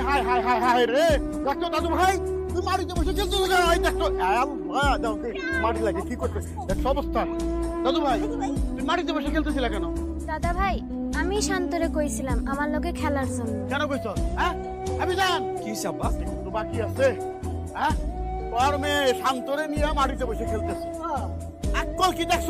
High high high high রে দেখো দাদু ভাই তুই মাটিতে বসে খেলছো দেখো মাটি লাগে কি করতে দেখো অবস্থা দাদু ভাই তুই মাটিতে বসে খেলতেছিলা কেন? দাদা ভাই আমি শান্তরে কইছিলাম আমার লগে খেলার জন্য। কেন কইছ? হ্যাঁ আমি জান কি সাব্বা তো বাকি আছে। হ্যাঁ তোর মেয়ে শান্তরে নিয়ে মাটিতে বসে খেলতেছে। আকল কি দেখছ?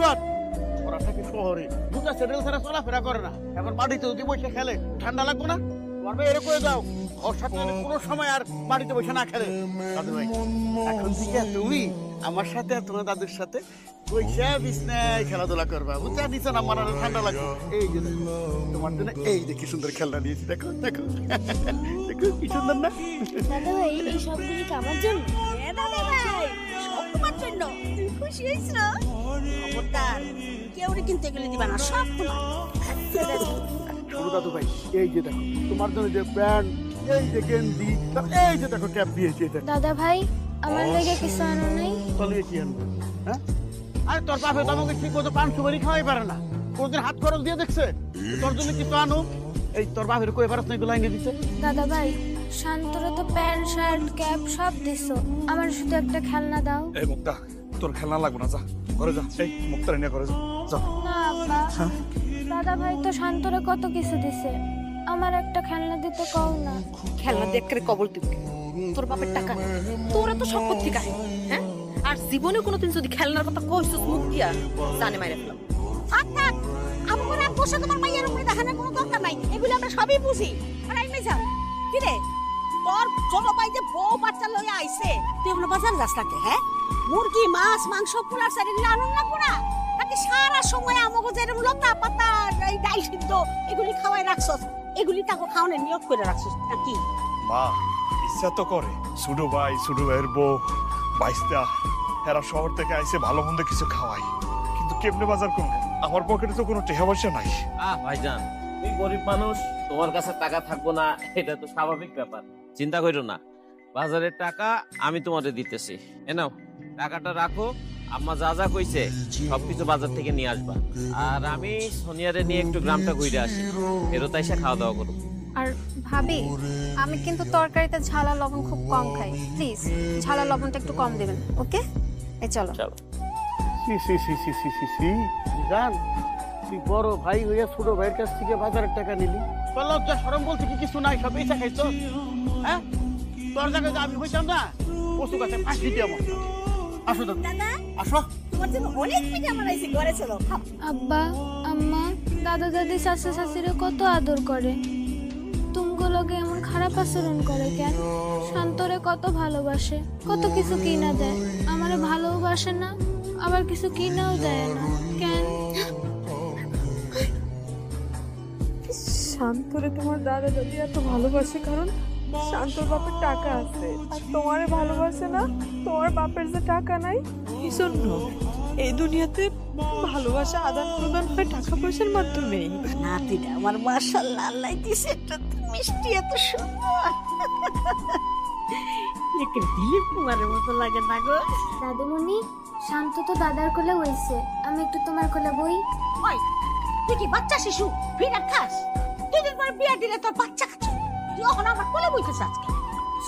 ওরা থাকে শহরে দুটা সেটেল ছাড়া চলাফেরা করে না, এখন মাটিতে যদি বসে খেলে ঠান্ডা লাগবে না? তোমার মেয়ে এরকম দাও ওর সাথে কোনো সময় আর মাটিতে বসে না খেলে। দাদু ভাই এখন থেকে তুমি আমার সাথে আর তোমার দাদুর সাথে বসে বিছনায় খেলাধুলা করবা, বুঝতে নিচে না মারা ঠান্ডা লাগবে। এই যে তোমার জন্য এই যে কি সুন্দর খেলনা দিয়েছি, দেখো দেখো দেখো কি সুন্দর না? দাদা ভাই এই সবগুলি কি আমার জন্য? দাদা ভাই সব তোমার জন্য। তুমি খুশি হয়েছো? খবরদার কেউ কিন্তু এগুলো দিবা না, সব তোমার। ছোট দাদু ভাই এই যে দেখো তোমার জন্য যে প্যান্ট, এই যে গেঞ্জি, এই যে দেখো ক্যাপ দিয়েছি। দাদা ভাই আমার লেগে কিছু আনো নাই? তলিয়ে কি আনবে? হ্যাঁ আরে তোর বাপে তো আমাকে ঠিক মতো পান সুপারি খাওয়াই পারে না, কোনদিন হাত খরচ দিয়ে দেখছে? তোর জন্য কিছু আনো, এই তোর বাপের কই পারছ না এগুলো আইনে দিতে? দাদা ভাই শান্তরে তো প্যান্ট শার্ট ক্যাপ সব দিছো, আমার শুধু একটা খেলনা দাও। এই মুক্তা তোর খেলনা লাগবে না, যা ঘরে যা। এই মুক্তার নিয়ে ঘরে যা যা। না আব্বা, দাদা ভাই তো শান্তরে কত কিছু দিছে, আমার একটা খেলনা দিতে কও না। খেলনা দেখ করে কবল দিবি তোর বাপের টাকা, তোরা তো সব ঠিক আছে। হ্যাঁ আর জীবনে কোনোদিন যদি খেলনার কথা কইছস মুখ দিয়া জানে মাইরা ফেলাম। থাক থাক আমার আর বসে তোমার মাইয়ার উপরে দেখানোর কোনো দরকার নাই, এগুলো আমরা সবই বুঝি। আর আই যাও কি রে তোর ছোট ভাই যে বউ বাচ্চা লইয়া আইছে, তুই এগুলো বাজার যাস নাকি? হ্যাঁ মুরগি মাছ মাংস পোলার সাইড এগুলো আনন্দ লাগবো না নাকি? সারা সময় আমাকে যে লতা পাতা এই ডাল সিদ্ধ এগুলি খাওয়াই রাখছস, এগুলি তাকে খাওয়ানোর নিয়োগ করে রাখছস নাকি? মা ইচ্ছা তো করে ছোট ভাইয়ের বউ বাইস্তা এরা শহর থেকে আইসে ভালো মন্দ কিছু খাওয়াই, কিন্তু কেমনে বাজার করবো? আমার পকেটে তো কোনো টাকা পয়সা নাই। ভাইজান তুমি গরিব মানুষ, তোমার কাছে টাকা থাকবো না এটা তো স্বাভাবিক ব্যাপার, চিন্তা করো না। বাজারের টাকা আমি তোমাদের দিতেছি, এ নাও টাকাটা রাখো। আম্মা যা যা কইছে সবকিছু বাজার থেকে নিয়ে আসবা, আর আমি সোনিয়ারে নিয়ে একটু গ্রামটা ঘুরে আসি, ফেরত এসে খাওয়া দাওয়া করবো। আর ভাবি আমি কিন্তু তরকারিতে ঝাল আর লবণ খুব কম খাই, প্লিজ ঝাল আর লবণটা একটু কম দেবেন, ওকে? এই চলো। সি সি সি সি সি সি সি জান তুই বড় ভাই হইয়া ছোট ভাইয়ের কাছ থেকে বাজারের টাকা নিলি, তোর লজ্জা শরম বলতে কি কিছু নাই? সব পয়সা খাইছ। হ্যাঁ তোর জায়গায় আমি হইতাম না পশু গাছে ফাঁসি দিয়ে আমার। আসো দাদা আসো, তোমার জন্য অনেক পিঠা বানাইছি, ঘরে চলো। আব্বা আম্মা দাদা দাদি শাশু শাশুড়ি কত আদর করে, তুমগুলোকে এমন খারাপ আচরণ করে কেন? শান্তরে কত ভালোবাসে, কত কিছু কিনা দেয়, আমারে ভালোবাসে না আবার কিছু কিনাও দেয় না কেন? শান্তরে তোমার দাদা দাদি এত ভালোবাসে কারণ শান্তর বাপের টাকা আছে, আর তোমারে ভালোবাসে না তোমার বাপের যে টাকা নাই। এই জন্য এই দুনিয়াতে ভালোবাসা আদান প্রদান হয় টাকা পয়সার মাধ্যমে। নাতিটা আমার মাশাআল্লাহ আল্লাহ দিছে, এত মিষ্টি এত সুন্দর, একে দিলে কুমারের মতো লাগে না গো। দাদুমণি শান্ত তো দাদার কোলে হইছে, আমি একটু তোমার কোলে বই। ওই তুই কি বাচ্চা শিশু ফিরে খাস? তুই দিন পরে বিয়া দিলে তোর বাচ্চা খাচ্ছ, তুই এখন আমার কোলে বইতেছ আজকে।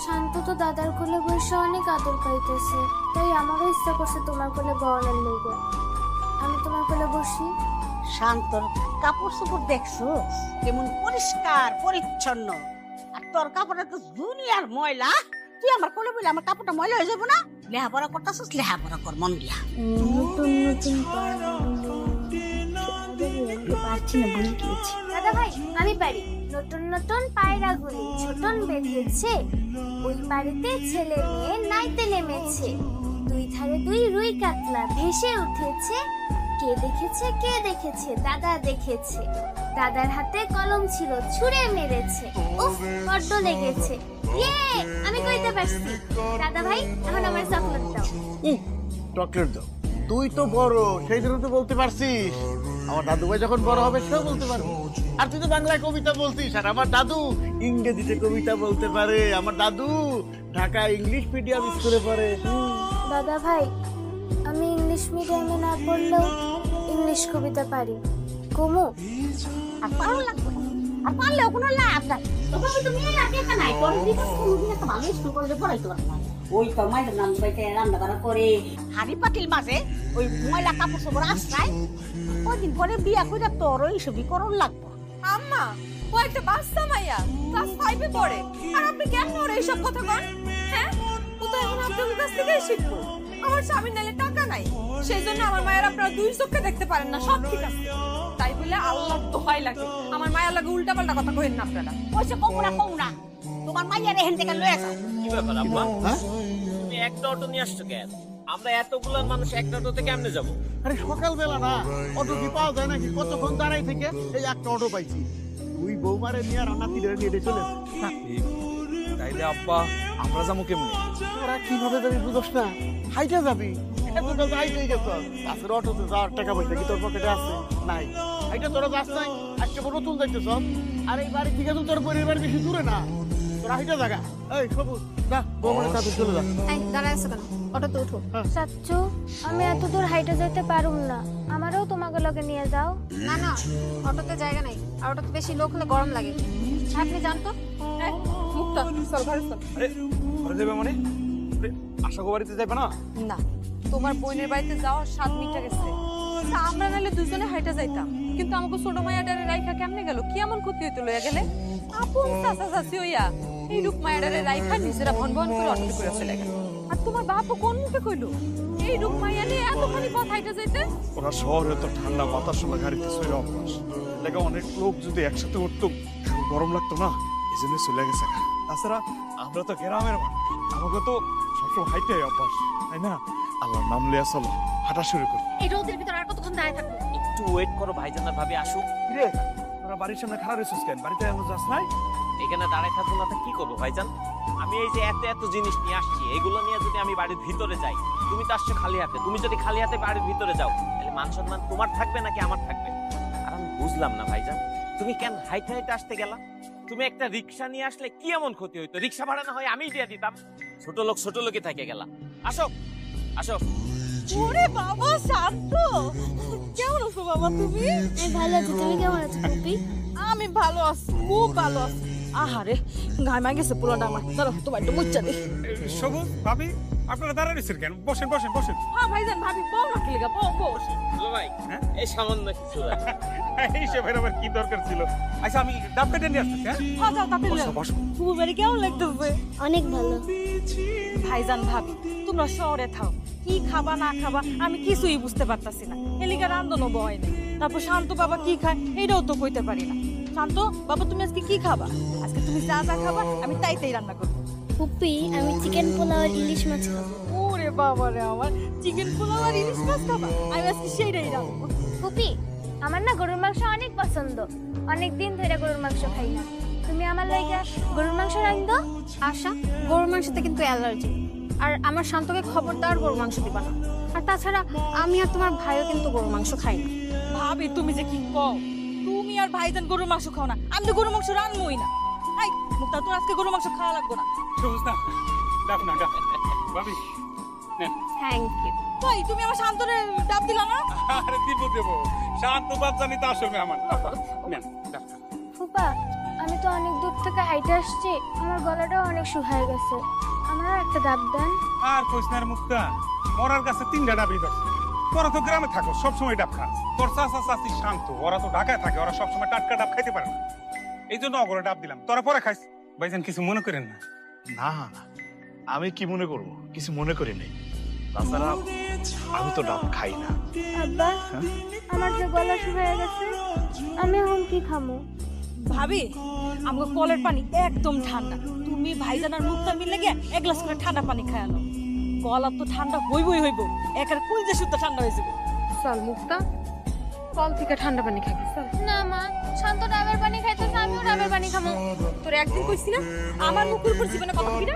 শান্ত তো দাদার কোলে বসে অনেক আদর পাইতেছে, তাই আমারও ইচ্ছা করছে তোমার কোলে বলার লেগে। আমি তোমার কোলে বসি। শান্তর কাপড় চোপড় দেখছো কেমন পরিষ্কার পরিচ্ছন্ন, আর তোর কাপড়ে তো দুনিয়ার ময়লা। তুই আমার কোলে বইলে আমার কাপড়টা ময়লা হয়ে যাবো না? লেহাপড়া করতেছিস, লেহাপড়া কর মন দিয়া। নতুন নতুন পারছি না, ভুলে গিয়েছি। দাদা ভাই আমি পারি। নতুন নতুন পায়রাগুলি ছোটন বেরিয়েছে, ওই বাড়িতে ছেলে মেয়ে নাইতে নেমেছে, দুই ধারে দুই রুই কাতলা ভেসে উঠেছে, কে দেখেছে কে দেখেছে, দাদা দেখেছে, দাদার হাতে কলম ছিল ছুঁড়ে মেরেছে, উফ বড্ড লেগেছে, ইয়ে আমি কইতে পারছি। দাদা ভাই এখন আমার চকলেট দাও। চকলেট দাও? তুই তো বড় সেই জন্য তো বলতে পারছিস, আমার দাদু ভাই যখন বড় হবে সেও বলতে পারবে। আর তুই তো বাংলায় কবিতা বলতিস, আর আমার দাদু ইংরেজিতে কবিতা বলতে পারে। আমার দাদু ঢাকা ইংলিশ মিডিয়াম স্কুলে পড়ে। দাদা ভাই আমি ইংলিশ মিডিয়ামে না পড়লেও ইংলিশ কবিতা পারি। কুমু আর পারো লাগবে, আর পারলেও কোনো লাভ নাই। তবে তুমি টাকা নাই তোর দিকে কোনদিন একটা ভালো স্কুল কলেজে পড়াইতে পারছ না ওই তো মাইদের নাম বাইতে রান্না বাড়া করে হাড়ি পাতিল মাঝে ওই ময়লা কাপড় সবর আশ্রায় কদিন পরে বিয়া করে তোর ওই সবই করণ লাগবো আম্মা ও একটা বাচ্চা মাইয়া ক্লাস 5 এ পড়ে আর আপনি কেন ওর এইসব কথা বলেন হ্যাঁ ও তো এখন আপনার কাছ থেকেই শিখবো আমার স্বামীর নালে টাকা নাই সেই জন্য আমার মায়ের আপনারা দুই চোখে দেখতে পারেন না সব ঠিক আছে তাই বলে আল্লাহর দোহাই লাগে আমার মায়ের লাগে উল্টা পাল্টা কথা কইেন না আপনারা ওইসব কমুনা তোমার মাইয়া রেহেন থেকে লয়ে যাও কি ব্যাপার আম্মা তুমি একটা অটো নিয়ে আসছো কেন আমরা এতগুলো মানুষ একটা অটোতে কেমনে যাব আরে সকালবেলা না অটো কি পাওয়া যায় নাকি কতক্ষণ দাঁড়াই থেকে এই একটা অটো পাইছি তুই বৌমারে নিয়ে রান্না তিরে নিয়ে চলে তাইলে আব্বা আমরা যাবো কেমনে? তোরা কিভাবে যাবি বুঝোস না হাইটা যাবি এতটা যাইতেই গেছ কাছের অটোতে যাওয়ার টাকা পয়সা কি তোর পকেটে আছে নাই হাইটা তোরা যাস নাই আজকে বড় নতুন যাইতেছ আর এই বাড়ি থেকে তো তোর পরিবার বেশি দূরে না তোরা হাইটা জায়গা এই সবুজ যা বৌমারে কাছে চলে যা এই দাঁড়ায় আছো কেন অটোতে উঠো চাচ্চু আমি এত দূর হাইটে যেতে পারুম না আমারও তোমাকে লগে নিয়ে যাও না না অটোতে জায়গা নাই আর অটোতে বেশি লোক হলে গরম লাগে আপনি জান তো মুক্তা চল ঘরে চল আরে ঘরে যাবে মানে আশা কো বাড়িতে যাবে না? না তোমার বোনের বাড়িতে যাওয়ার 7 মিনিট গেছে তা আমরা নালে দুজনে হাইটা যাইতাম কিন্তু আমাকে ছোট মায়াডারে রাইখা কেমনে গেল কি এমন ক্ষতি হইতো লইয়া গেলে আপন চাচা চাচি হইয়া এই রূপ মায়াডারে রাইখা নিজেরা ভন ভন করে অটকে করে চলে গেল আর তোমার বাপও কোন মুখে কইলো এই রূপ মায়া নিয়ে এতখানি পথ হাইটা যাইতে ওরা শহরে তো ঠান্ডা মাথার সময় গাড়িতে শুয়ে অভ্যাস লেগে অনেক লোক যদি একসাথে উঠতো গরম লাগতো না এই জন্য চলে গেছে তাছাড়া আমরা তো গ্রামের মানুষ আমাকে তো সবসময় হাইটে অভ্যাস তাই না আল্লাহর নাম লিয়া চলো হাঁটা শুরু করি এই রোদের ভিতর আর কতক্ষণ দাঁড়িয়ে থাকবো একটু ওয়েট করো ভাইজান ভাবি আসুক রে তোরা বাড়ির সামনে খারাপ হয়েছিস কেন বাড়িতে এমন যাস নাই এখানে দাঁড়ায় থাকবো না তা কি করবো ভাইজান আমি এই যে এত এত জিনিস নিয়ে আসছি এগুলো নিয়ে যদি আমি বাড়ির ভিতরে যাই তুমি তো আসছো খালি হাতে তুমি যদি খালি হাতে বাড়ির ভিতরে যাও তাহলে মান সম্মান তোমার থাকবে নাকি আমার থাকবে আর আমি বুঝলাম না ভাইজান তুমি কেন হাইটে হাইটে আসতে গেলা তুমি একটা রিক্সা নিয়ে আসলে কি এমন ক্ষতি হইতো রিক্সা ভাড়া না হয় আমিই দিয়ে দিতাম ছোট লোকই থেকে গেলা আসো আসো ওরে বাবা শান্ত কেমন আছো বাবা তুমি আমি ভালো আছি তুমি কেমন আছো পুপি আমি ভালো আছি খুব ভালো আছি আহারে গায়ে গেছে পোলাটা আমার চলো তোমার একটু মুচ্চা দে সবুজ ভাবি আপনারা দাঁড়ায় রয়েছেন কেন বসেন বসেন বসেন হ্যাঁ ভাইজান ভাবি বল না কি লাগা বল বল হ্যালো ভাই এই সামান্য কিছু এই সবের আবার কি দরকার ছিল আচ্ছা আমি ডাব কেটে নিয়ে আসতেছি হ্যাঁ হ্যাঁ যাও তাতে বসো বসো ফুবু বাড়ি কেমন লাগতেছে অনেক ভালো ভাইজান ভাবি তোমরা শহরে থাও কি খাবা না খাবা আমি কিছুই বুঝতে পারতাছি না এলিকা রান্ধনও বয় নাই তারপর শান্ত বাবা কি খায় এটাও তো কইতে পারি না শান্ত বাবা তুমি আজকে কি খাবা আজকে তুমি যা যা খাবা আমি তাই রান্না করবো পুপি আমি চিকেন পোলাও আর ইলিশ মাছ খাবো ওরে বাবা রে আমার চিকেন পোলাও আর ইলিশ মাছ খাবা আমি আজকে সেইটাই রান্না পুপি আমার না গরুর মাংস অনেক পছন্দ অনেক দিন ধরে গরুর মাংস খাই না তুমি আমার লাইগা গরুর মাংস রান্ধো আশা গরুর মাংসতে কিন্তু অ্যালার্জি আর আমার শান্তকে খবরদার গরুর মাংস দিবা না আর তাছাড়া আমি আর তোমার ভাইও কিন্তু গরুর মাংস খাই না ভাবি তুমি যে কি কও তুমি আর ভাইজান গরুর মাংস খাও না আমি তো গরুর মাংস রান্নই না এই মুক্তা তোর আজকে গরুর মাংস খাওয়া লাগবে না সবুজ না ডাব না ডাব ভাবি থ্যাংক ইউ কই তুমি আমার শান্তরে ডাব দিলা না আরে দিব দেব শান্ত বাপ জানি তা আসবে আমার নেন ডাব ফুপা আমি তো অনেক দূর থেকে হাইটে আসছি আমার গলাটাও অনেক শুকায় গেছে আমারও একটা ডাব দেন আর কইসনার মুক্তা মরার কাছে 3টা ডাবই ধরছে তোরা তো গ্রামে থাকো সবসময় ডাব খাস তোর চাচা চাচি শান্ত ওরা তো ঢাকায় থাকে ওরা সবসময় টাটকা ডাব খাইতে পারে না এই জন্য অগরে ডাব দিলাম তোরা পরে খাইস ভাইজান কিছু মনে করেন না না না আমি কি মনে করব কিছু মনে করি নাই তাছাড়া আমি তো ডাব খাই না আব্বা আমার যে গলা শুকায় গেছে আমি এখন কি খামো ভাবি আমাকে কলের পানি একদম ঠান্ডা তুমি ভাইজান আর মুক্তা মিলে গিয়ে এক গ্লাস করে ঠান্ডা পানি খায়ানো গলা তো ঠান্ডা হইব একার কুলজে শুদ্ধ ঠান্ডা হয়ে যাবে চল মুক্তা কল থেকে ঠান্ডা পানি খাবি চল না মা শান্ত ডাবের পানি খাইতেছে আমিও ডাবের পানি খামো তোর একদিন কইছি না আমার মুখের উপর জীবনে কথা কবি না